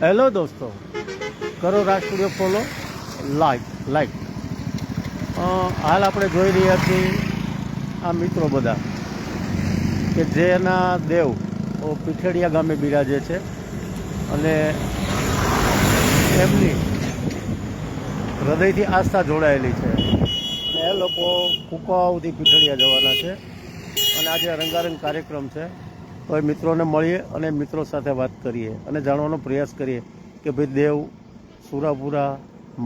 Hello દોસ્તો, કરો રાજ studio follow, like. હાલ આપણે જોઈ રહ્યા છીએ આ મિત્રો બધા કે જેના દેવ પીઠેડિયા ગામે બિરાજે છે અને એમની હૃદયથી આસ્થા જોડાયેલી છે અને એ લોકો કુકાવાવથી પીઠેડિયા જવાના છે અને આજે રંગારંગ કાર્યક્રમ છે. તો એ મિત્રોને મળીએ અને મિત્રો સાથે વાત કરીએ અને જાણવાનો પ્રયાસ કરીએ કે ભાઈ દેવ, સુરાપુરા,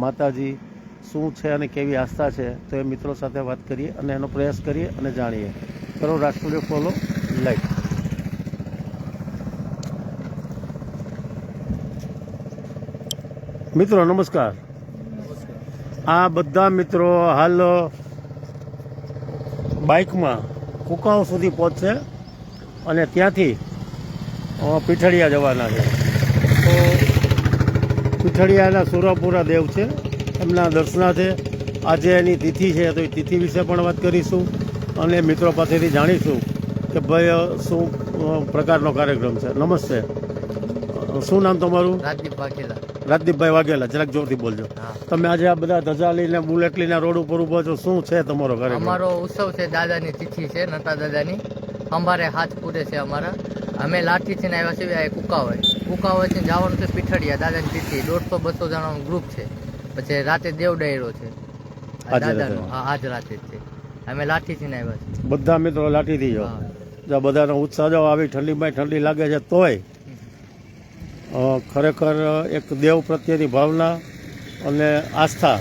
માતાજી શું છે અને કેવી આસ્થા છે. તો એ મિત્રો સાથે વાત કરીએ અને એનો પ્રયાસ કરીએ અને જાણીએ. કરો રાજ સ્ટુડિયો ફોલો, લાઈક. મિત્રો નમસ્કાર. આ બધા મિત્રો હાલ બાઇકમાં કુકાઓ સુધી પહોંચશે અને ત્યાંથી પીઠડિયા જવાના છે. તો પીઠડિયાના સુરાપુરા દેવ છે, એમના દર્શનાર્થે આજે એની તિથિ છે, તો એ તિથિ વિશે પણ વાત કરીશું અને મિત્રો પાસેથી જાણીશું કે ભાઈ શું પ્રકારનો કાર્યક્રમ છે. નમસ્તે, શું નામ તમારું? રાજદીપભાઈ વાઘેલા. જરાક જોરથી બોલજો. તમે આજે આ બધા ધજા લઈને બુલેટ લઈને રોડ ઉપર ઉભો છો, શું છે તમારો કાર્યક્રમ? અમારો ઉત્સવ છે, દાદાની તિથિ છે, નતા દાદાની. અંબારે હાથ પૂરે છે અમારા. અમે લાઠીથી આવ્યા છીએ કુકાવાથી જવાનું છે પીઠડિયા, દાદાની તિથિ. 150-200 જણાનું ગ્રુપ છે. પછી રાતે દેવ ડાયરો છે દાદાનો. આજ રાતે જ છે. અમે લાઠીથી આવ્યા છીએ. બધા મિત્રો લાઠીથી જાઓ. બધાનો ઉત્સાહ જો આવી ઠંડીમાં ઠંડી લાગે છે તોય ખરેખર એક દેવ પ્રત્યેની ભાવના અને આસ્થા